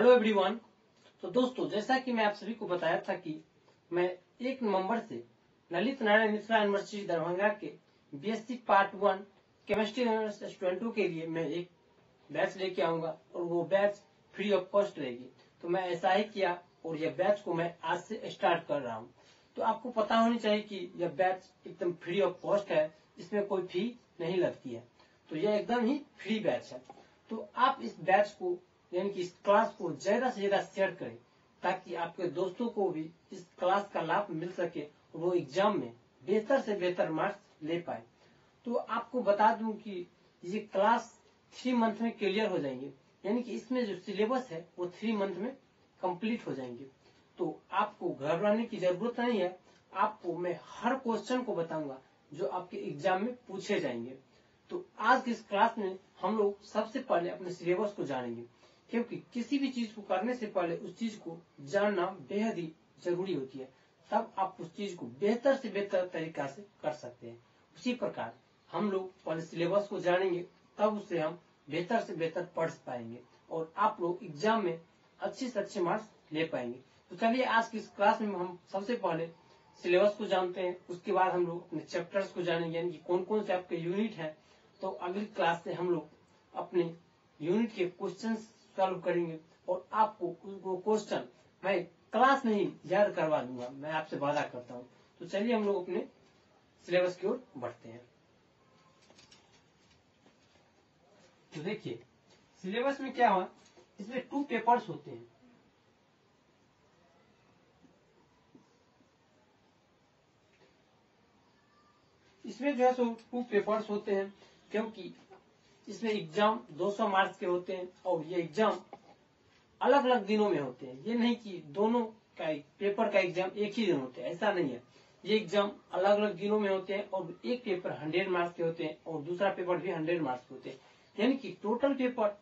Hello everyone. तो दोस्तों, जैसा कि मैं आप सभी को बताया था कि मैं 1 नवंबर से ललित नारायण मिश्रा यूनिवर्सिटी दरभंगा के बीएससी पार्ट 1 केमिस्ट्री स्टूडेंट 2 के लिए मैं एक बैच लेके आऊंगा और वो बैच फ्री ऑफ कॉस्ट रहेगी। तो मैं ऐसा ही किया और यह बैच को मैं आज से स्टार्ट कर रहा हूँ। तो आपको पता होनी चाहिए कि यह बैच एकदम फ्री ऑफ कॉस्ट है, इसमें कोई फी नहीं लगती है। तो यह एकदम ही फ्री बैच है। तो आप इस बैच को यानी कि इस क्लास को ज्यादा से ज्यादा शेयर करें ताकि आपके दोस्तों को भी इस क्लास का लाभ मिल सके और वो एग्जाम में बेहतर से बेहतर मार्क्स ले पाए। तो आपको बता दूं कि ये क्लास 3 मंथ में क्लियर हो जाएंगे, यानी कि इसमें जो सिलेबस है वो 3 मंथ में कंप्लीट हो जाएंगे। तो आपको घबराने की जरूरत नहीं है। आपको मैं हर क्वेश्चन को बताऊंगा जो आपके एग्जाम में पूछे जाएंगे। तो आज की इस क्लास में हम लोग सबसे पहले अपने सिलेबस को जानेंगे, क्योंकि किसी भी चीज को करने से पहले उस चीज को जानना बेहद ही जरूरी होती है। तब आप उस चीज को बेहतर से बेहतर तरीका से कर सकते हैं। उसी प्रकार हम लोग पहले सिलेबस को जानेंगे, तब उससे हम बेहतर से बेहतर पढ़ पाएंगे और आप लोग एग्जाम में अच्छे से अच्छे मार्क्स ले पाएंगे। तो चलिए आज की इस क्लास में हम सबसे पहले सिलेबस को जानते हैं, उसके बाद हम लोग अपने चैप्टर्स को जानेंगे, यानी कि कौन कौन से आपके यूनिट है। तो अगली क्लास से हम लोग अपने यूनिट के क्वेश्चन सॉल्व करेंगे और आपको वो क्वेश्चन मैं क्लास में ही याद करवा दूंगा, मैं आपसे वादा करता हूँ। तो चलिए हम लोग अपने सिलेबस की ओर बढ़ते हैं। तो देखिए सिलेबस में क्या हुआ, इसमें 2 पेपर्स होते हैं। इसमें जो है सो 2 पेपर्स होते हैं, क्योंकि इसमें एग्जाम 200 मार्क्स के होते हैं और ये एग्जाम अलग अलग दिनों में होते हैं। ये नहीं कि दोनों का पेपर का एग्जाम एक ही दिन होते हैं, ऐसा नहीं है। ये एग्जाम अलग अलग दिनों में होते हैं और एक पेपर 100 मार्क्स के होते हैं और दूसरा पेपर भी 100 मार्क्स के होते हैं, यानी कि टोटल पेपर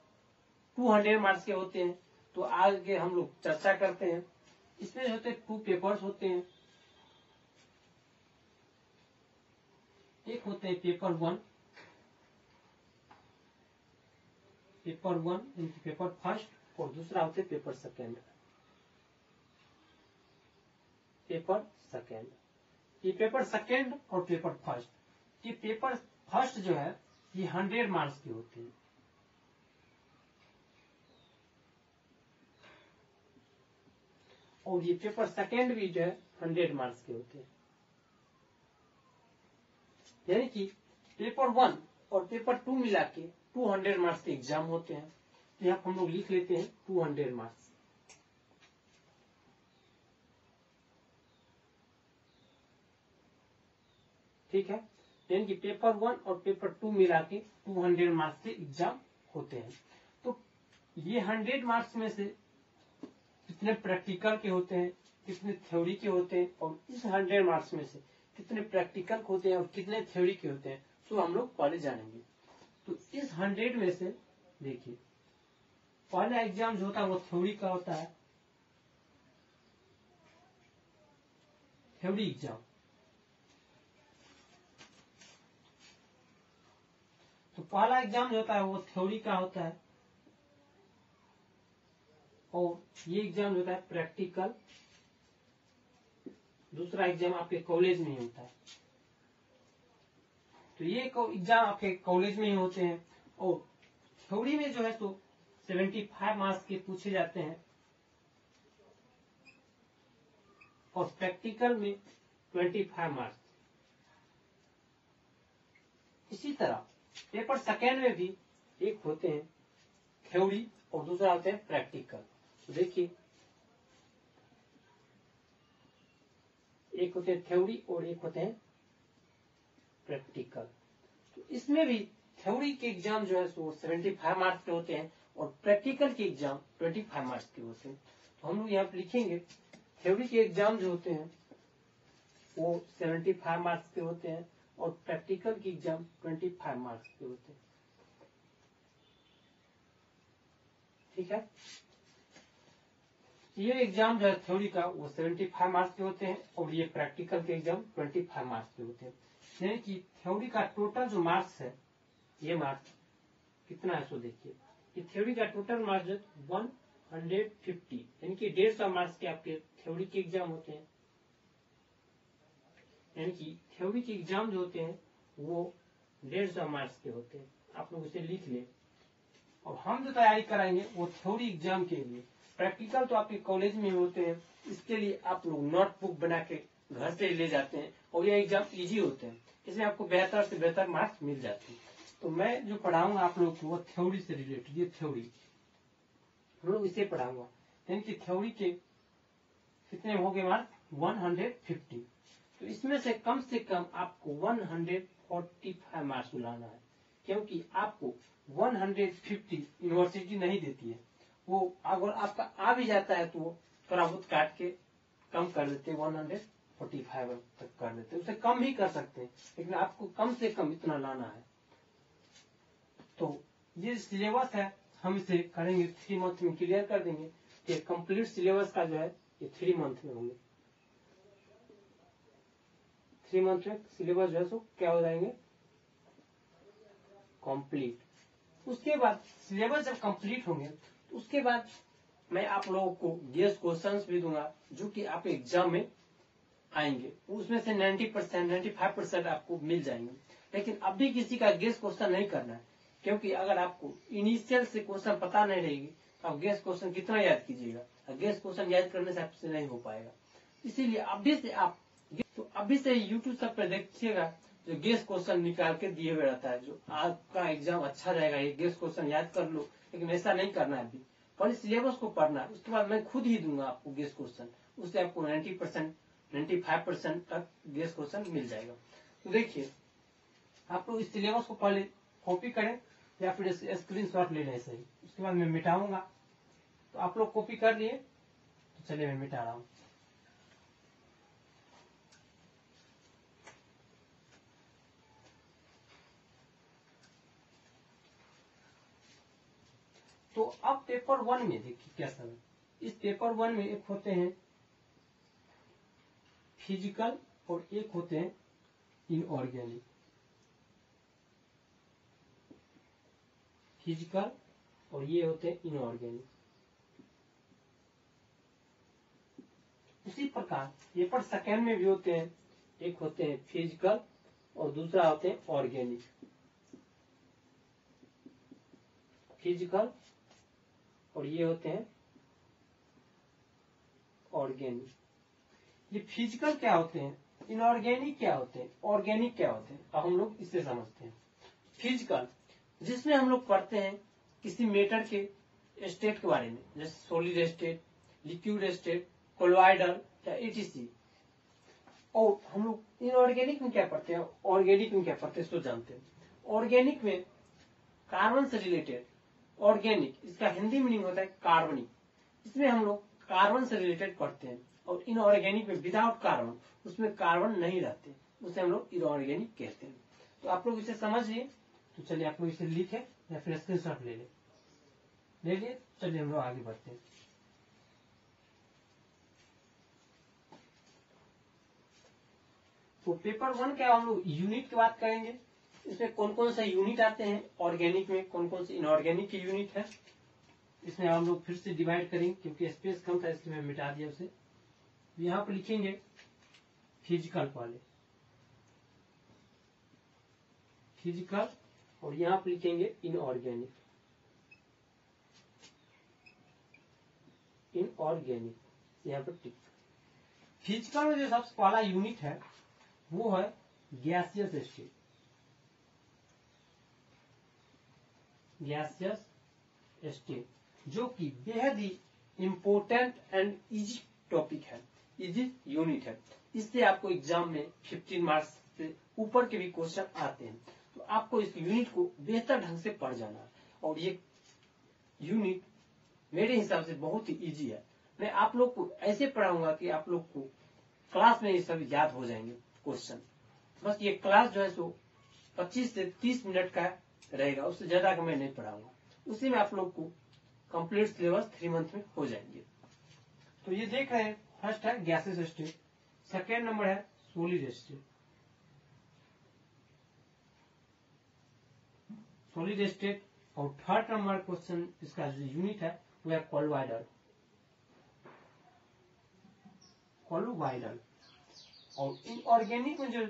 200 मार्क्स के होते हैं। तो आगे हम लोग चर्चा करते हैं। इसमें जो होते हैं 2 पेपर्स होते हैं। एक होते हैं पेपर 1 पेपर फर्स्ट और दूसरा होते पेपर सेकेंड। ये पेपर सेकेंड और पेपर फर्स्ट, ये पेपर फर्स्ट जो है ये 100 मार्क्स के होते हैं और ये पेपर सेकेंड भी जो है 100 मार्क्स के होते हैं। यानी कि पेपर 1 और पेपर 2 मिला के 200 मार्क्स के एग्जाम होते हैं। तो यहाँ हम लोग लिख लेते हैं 200 मार्क्स। ठीक है, यानी कि पेपर 1 और पेपर 2 मिला के 200 मार्क्स के एग्जाम होते हैं। तो ये 100 मार्क्स में से कितने प्रैक्टिकल के होते हैं, कितने थ्योरी के होते हैं और इस 100 मार्क्स में से कितने प्रैक्टिकल होते हैं और कितने थ्योरी के होते हैं, तो हम लोग पहले जानेंगे। तो इस 100 में से देखिए पहला एग्जाम जो होता है वो थ्योरी का होता है, थ्योरी एग्जाम। तो पहला एग्जाम जो होता है वो थ्योरी का होता है और ये एग्जाम होता है प्रैक्टिकल। दूसरा एग्जाम आपके कॉलेज में ही होता है। तो ये एग्जाम आपके कॉलेज में ही होते हैं और थ्योरी में जो है तो 75 मार्क्स के पूछे जाते हैं और प्रैक्टिकल में 25 मार्क्स। इसी तरह पेपर सेकेंड में भी एक होते हैं थ्योरी और दूसरा होते हैं प्रैक्टिकल। तो देखिए एक होते हैं थ्योरी और एक होते हैं प्रैक्टिकल। तो इसमें भी थ्योरी के एग्जाम जो है सो 75 मार्क्स के होते हैं और प्रैक्टिकल के एग्जाम 25 मार्क्स के होते हैं। तो हम लोग यहाँ पे लिखेंगे थ्योरी के एग्जाम जो होते हैं वो 75 मार्क्स के होते हैं और प्रैक्टिकल के एग्जाम 25 मार्क्स के होते हैं। ठीक है, ये एग्जाम जो है थ्योरी का वो 75 मार्क्स के होते हैं और ये प्रैक्टिकल के एग्जाम 25 मार्क्स के होते हैं। यानी कि थ्योरी का टोटल जो मार्क्स है, ये मार्क्स कितना है सो देखिए, ये थ्योरी का टोटल मार्क्स 1 150 यानी कि 150 मार्क्स के आपके थ्योरी के एग्जाम होते हैं। यानी कि थ्योरी के एग्जाम जो होते हैं वो 150 मार्क्स के होते हैं। आप लोग उसे लिख ले। और हम जो तैयारी कराएंगे वो थ्योरी एग्जाम के लिए। प्रैक्टिकल तो आपके कॉलेज में होते हैं, इसके लिए आप लोग नोटबुक बना के घर से ले जाते हैं और ये एग्जाम इजी होते हैं, इसमें आपको बेहतर से बेहतर मार्क्स मिल जाते हैं। तो मैं जो पढ़ाऊंगा आप लोग को वो थ्योरी से रिलेटेड, ये थ्योरी हम लोग इसे पढ़ाऊंगा। यानी कि थ्योरी के कितने हो गए मार्क्स? 150। तो इसमें से कम आपको 145 मार्क्स लाना है, क्योंकि आपको 150 यूनिवर्सिटी नहीं देती है। वो अगर आपका आ भी जाता है तो वो थोड़ा बहुत काट के कम कर देते हैं, 145 तक कर देते हैं। उसे कम भी कर सकते हैं, लेकिन आपको कम से कम इतना लाना है। तो ये सिलेबस है, हम इसे करेंगे 3 मंथ में क्लियर कर देंगे। ये कंप्लीट सिलेबस का जो है ये 3 मंथ में होंगे। 3 मंथ में सिलेबस जो है सो क्या हो जाएंगे? कंप्लीट। उसके बाद सिलेबस जब कंप्लीट होंगे तो उसके बाद मैं आप लोगों को गेस क्वेश्चंस भी दूंगा जो कि आप एग्जाम में आएंगे। उसमें से 90% 95% आपको मिल जाएंगे। लेकिन अभी किसी का गेस क्वेश्चन नहीं करना है, क्योंकि अगर आपको इनिशियल से क्वेश्चन पता नहीं रहेगी तो आप गेस क्वेश्चन कितना याद कीजिएगा? गेस क्वेश्चन याद करने से आपसे नहीं हो पाएगा। इसीलिए अभी से यूट्यूब सब पर देखिएगा, जो गेस क्वेश्चन निकाल के दिए हुए रहता है, जो आपका एग्जाम अच्छा रहेगा, ये गेस क्वेश्चन याद कर लो। लेकिन ऐसा नहीं करना है, अभी पहले सिलेबस को पढ़ना है, उसके बाद मैं खुद ही दूंगा आपको गेस क्वेश्चन। उससे आपको 90% 95% तक गेस क्वेश्चन मिल जाएगा। तो देखिए, आप लोग इस सिलेबस को पहले कॉपी करें या फिर स्क्रीनशॉट ले लें सही। उसके बाद मैं मिटाऊंगा। तो आप लोग कॉपी कर लिए, तो चलिए मैं मिटा रहा हूँ। तो अब पेपर 1 में देखिए क्या सब है। इस पेपर 1 में एक होते हैं फिजिकल और एक होते हैं इनऑर्गेनिक। फिजिकल और ये होते हैं इनऑर्गेनिक। उसी प्रकार पेपर 2 में भी होते हैं, एक होते हैं फिजिकल और दूसरा होते हैं ऑर्गेनिक। फिजिकल और ये होते हैं ऑर्गेनिक। ये फिजिकल क्या होते हैं, इनऑर्गेनिक क्या होते हैं, ऑर्गेनिक क्या होते हैं, अब हम लोग इसे समझते हैं। फिजिकल जिसमें हम लोग पढ़ते हैं किसी मैटर के स्टेट के बारे में, जैसे solid state, liquid state, colloidal या एटीसी। और हम लोग इनऑर्गेनिक में क्या पढ़ते हैं, ऑर्गेनिक में क्या पढ़ते हैं, इसको जानते हैं। ऑर्गेनिक में कार्बन से रिलेटेड, ऑर्गेनिक इसका हिंदी मीनिंग होता है कार्बनिक। इसमें हम लोग कार्बन से रिलेटेड पढ़ते हैं। और इनऑर्गेनिक में विदाउट कार्बन, उसमें कार्बन नहीं रहते, उसे हम लोग इनऑर्गेनिक कहते हैं। तो आप लोग इसे समझिए। तो चलिए आप लोग इसे लिखे या फिर स्क्रीनशॉट ले लिए। चलिए हम लोग आगे बढ़ते हैं। तो पेपर 1 क्या हम लोग यूनिट की बात करेंगे। इसमें कौन कौन से यूनिट आते हैं, ऑर्गेनिक में कौन कौन से इनऑर्गेनिक की यूनिट है, इसमें हम लोग फिर से डिवाइड करेंगे, क्योंकि स्पेस कम था इसलिए मैं मिटा दिया उसे। यहाँ पर लिखेंगे फिजिकल पहले, फिजिकल, और यहाँ पर लिखेंगे इनऑर्गेनिक। इनऑर्गेनिक यहाँ पर टिक। फिजिकल में जो सबसे पहला यूनिट है वो है गैसियस स्टेट। गैसियस स्टेट जो कि बेहद ही इंपॉर्टेंट एंड इजी टॉपिक है, इजी यूनिट है। इससे आपको एग्जाम में 15 मार्क्स से ऊपर के भी क्वेश्चन आते हैं। तो आपको इस यूनिट को बेहतर ढंग से पढ़ जाना है। और ये यूनिट मेरे हिसाब से बहुत ही इजी है। मैं आप लोग को ऐसे पढ़ाऊंगा कि आप लोग को क्लास में ये सब याद हो जाएंगे क्वेश्चन। बस ये क्लास जो है सो 25 से 30 मिनट का रहेगा, उससे ज्यादा का मैं नहीं पढ़ाऊंगा। उसी में आप लोग को कंप्लीट सिलेबस 3 मंथ में हो जाएंगे। तो ये देख रहे हैं, फर्स्ट है गैसेस स्टेट, सेकेंड नंबर है सॉलिड स्टेट। सॉलिड स्टेट और थर्ड नंबर क्वेश्चन इसका जो यूनिट है वो है कोलोवाइडल। कोलोवाइडल। और इनऑर्गेनिक में जो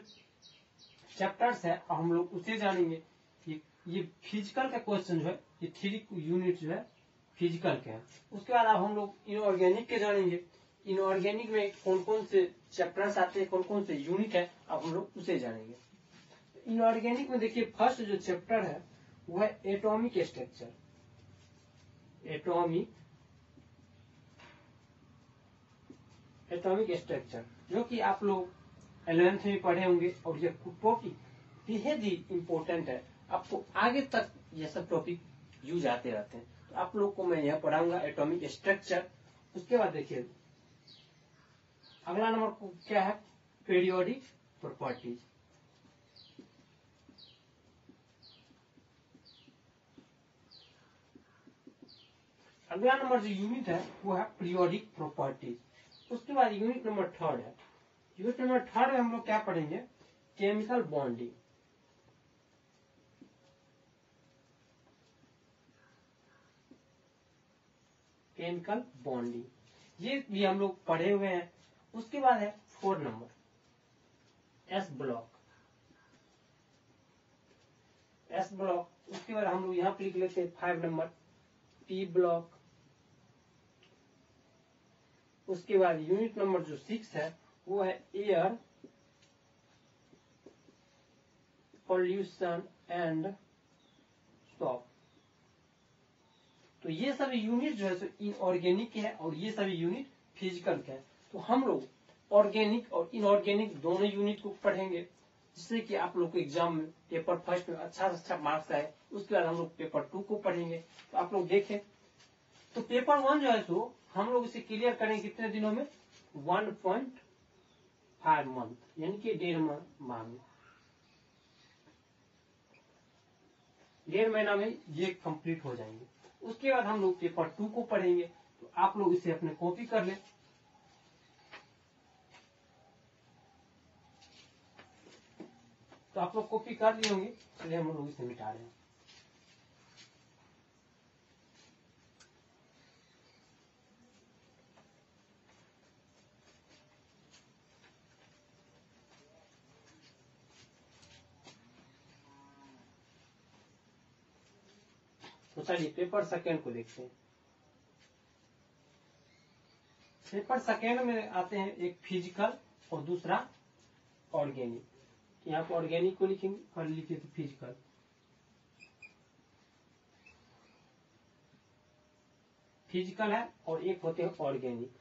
चैप्टर्स है हम लोग उसे जानेंगे। ये फिजिकल का क्वेश्चन जो है, ये 3 यूनिट जो है फिजिकल के हैं। उसके बाद अब हम लोग इनऑर्गेनिक के जानेंगे। इनऑर्गेनिक में कौन कौन से चैप्टर्स आते हैं, कौन कौन से यूनिट है, अब हम लोग उसे जानेंगे। इनऑर्गेनिक में देखिए फर्स्ट जो चैप्टर है वो है एटॉमिक स्ट्रक्चर। एटॉमिक स्ट्रक्चर जो कि आप लोग 11th में पढ़े होंगे, और ये टॉपिक बेहद ही इम्पोर्टेंट है। आपको आगे तक ये सब टॉपिक यूज आते रहते हैं। तो आप लोग को मैं यह पढ़ाऊंगा एटॉमिक स्ट्रक्चर। उसके बाद देखिए अगला नंबर क्या है, पीरियोडिक प्रॉपर्टीज। अगला नंबर जो यूनिट है वो है पीरियोडिक प्रॉपर्टीज। उसके बाद यूनिट नंबर 3 है। यूनिट नंबर 3 में हम लोग क्या पढ़ेंगे, केमिकल बॉन्डिंग। केमिकल बॉन्डिंग ये भी हम लोग पढ़े हुए हैं। उसके बाद है 4 number S block. S block. उसके बाद हम लोग यहाँ पे लिख लेते हैं 5 नंबर पी ब्लॉक। उसके बाद यूनिट नंबर जो 6 है वो है एयर पॉल्यूशन एंड स्टॉप। तो ये सभी यूनिट जो है सो इनऑर्गेनिक के है, और ये सभी यूनिट फिजिकल के है। तो हम लोग ऑर्गेनिक और इनऑर्गेनिक दोनों यूनिट को पढ़ेंगे, जिससे कि आप लोग को एग्जाम में पेपर फर्स्ट में अच्छा से अच्छा मार्क्स आए। उसके बाद हम लोग पेपर 2 को पढ़ेंगे। तो आप लोग देखें तो पेपर 1 जो है सो हम लोग इसे क्लियर करेंगे कितने दिनों में, 1.5 मंथ, यानी कि 1.5 माह में, 1.5 महीना में ये कंप्लीट हो जाएंगे। उसके बाद हम लोग पेपर 2 को पढ़ेंगे। तो आप लोग इसे अपने कॉपी कर लें। तो आप लोग कॉपी कर लिए होंगे, चलिए हम लोग इसे मिटा रहे हैं। तो चलिए पेपर सेकेंड को देखते हैं। पेपर सेकेंड में आते हैं एक फिजिकल और दूसरा ऑर्गेनिक। यहाँ पर ऑर्गेनिक को लिखेंगे और लिखे तो फिजिकल। फिजिकल है और एक होते हैं ऑर्गेनिक।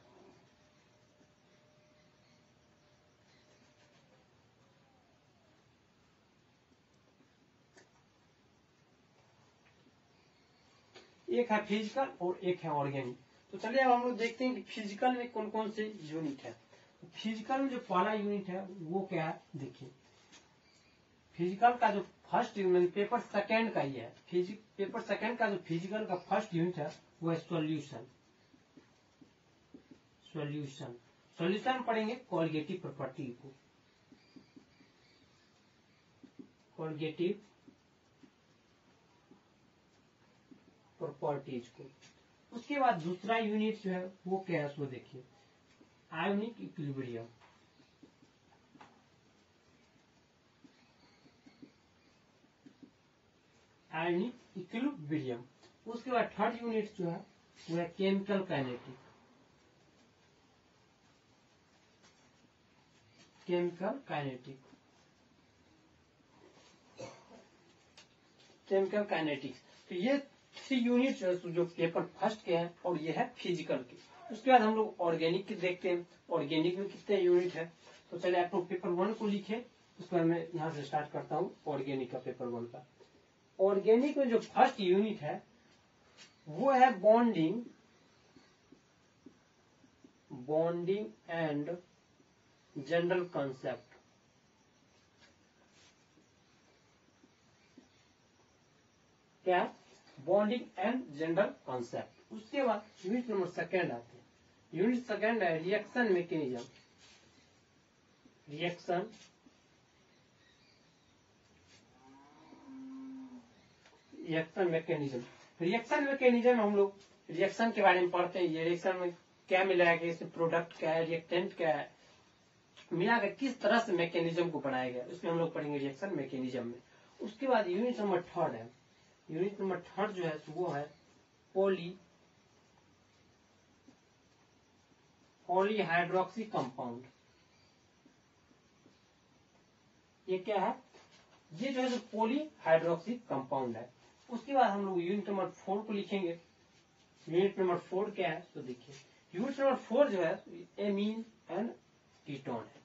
एक है फिजिकल और एक है ऑर्गेनिक। तो चलिए अब हम लोग देखते हैं कि फिजिकल में कौन कौन से यूनिट है। फिजिकल में जो पहला यूनिट है वो क्या है, देखिए फिजिकल का जो फर्स्ट यूनिट पेपर सेकेंड का ही है। पेपर सेकेंड का जो फिजिकल का फर्स्ट यूनिट है वो है सॉल्यूशन। सॉल्यूशन पढ़ेंगे कोलिगेटिव प्रॉपर्टी को, कोलिगेटिव प्रॉपर्टीज को। उसके बाद दूसरा यूनिट जो है वो क्या है उसको देखिए, आयोनिक इक्विलिब्रियम। Ionic equilibrium. उसके बाद थर्ड यूनिट जो है वो है केमिकल काइनेटिक। Chemical kinetics. तो ये 3 यूनिट जो पेपर फर्स्ट के हैं और ये है फिजिकल के। उसके बाद हम लोग ऑर्गेनिक के देखते हैं, ऑर्गेनिक में कितने यूनिट है। तो चलिए आप लोग पेपर 1 को लिखे। उसके बाद मैं यहाँ से स्टार्ट करता हूँ ऑर्गेनिक का पेपर 1 का। ऑर्गेनिक में जो फर्स्ट यूनिट है वो है बॉन्डिंग एंड जनरल कंसेप्ट। क्या, बॉन्डिंग एंड जनरल कंसेप्ट। उसके बाद यूनिट नंबर सेकेंड आते हैं। यूनिट सेकेंड है रिएक्शन मैकेनिज्म। रिएक्शन मैकेनिज्म हम लोग रिएक्शन के बारे में पढ़ते हैं, ये रिएक्शन में क्या मिलाया गया, इसमें प्रोडक्ट क्या है, रिएक्टेंट क्या है, मिलाकर किस तरह से मैकेनिज्म को बनाया गया, उसमें हम लोग पढ़ेंगे रिएक्शन मैकेनिज्म में। उसके बाद यूनिट नंबर 3 है, यूनिट नंबर 3 जो है वो है पॉलीहाइड्रोक्सी कंपाउंड। ये क्या है, ये जो है पॉलीहाइड्रोक्सी कंपाउंड है। उसके बाद हम लोग यूनिट नंबर 4 को लिखेंगे। यूनिट नंबर 4 क्या है, तो देखिए यूनिट नंबर 4 जो है एमीन एंड कीटोन है।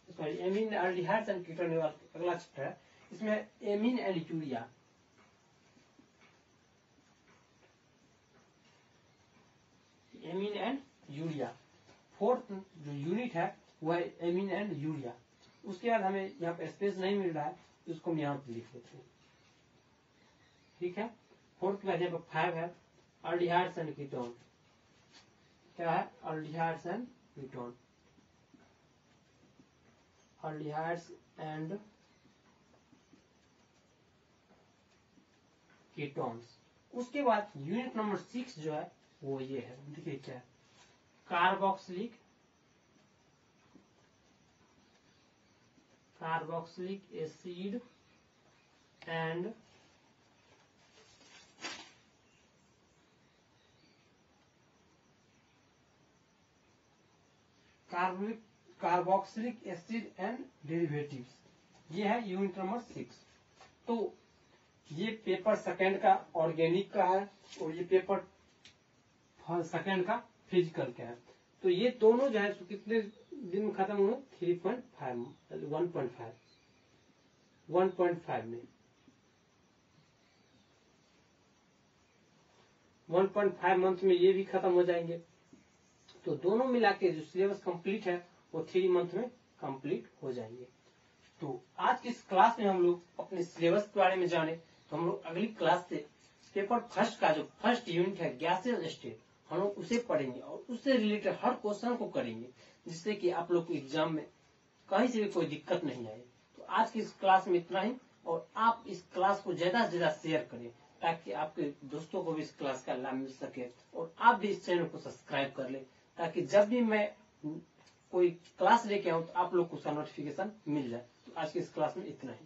Sorry, amine aldehydes and ketone अगला चैप्टर है। इसमें amine and urea, amine and urea, 4th जो यूनिट है वो है एमीन एंड यूरिया। उसके बाद हमें यहाँ पे स्पेस नहीं मिल रहा है, तो उसको हम यहाँ पे लिख देते हैं, ठीक है। 4th के बाद यहाँ पे 5 है एल्डिहाइड्स एंड कीटोन। क्या है, aldehydes and ketone, aldehydes and ketones. उसके बाद यूनिट नंबर 6 जो है वो ये है, देखिए क्या है, carboxylic acid and carboxylic acid and derivatives, ये है यूनिट नंबर 6। तो ये पेपर सेकंड का ऑर्गेनिक का है और ये पेपर सेकंड का फिजिकल का है। तो ये दोनों जो है कितने दिन में खत्म हुए, 3.5 1.5 में 1.5 मंथ में ये भी खत्म हो जाएंगे। तो दोनों मिला के जो सिलेबस कंप्लीट है वो 3 मंथ में कंप्लीट हो जाएंगे। तो आज की इस क्लास में हम लोग अपने सिलेबस के बारे में जाने, तो हम लोग अगली क्लास से पेपर फर्स्ट का जो फर्स्ट यूनिट है गैसियस स्टेट, हम लोग उसे पढ़ेंगे और उससे रिलेटेड हर क्वेश्चन को करेंगे, जिससे कि आप लोग को एग्जाम में कहीं से भी कोई दिक्कत नहीं आए। तो आज की इस क्लास में इतना ही, और आप इस क्लास को ज्यादा से ज्यादा शेयर करें ताकि आपके दोस्तों को भी इस क्लास का लाभ मिल सके, और आप भी इस चैनल को सब्सक्राइब कर ले ताकि जब भी मैं कोई क्लास लेके आऊं तो आप लोग को उसका नोटिफिकेशन मिल जाए। तो आज की इस क्लास में इतना ही।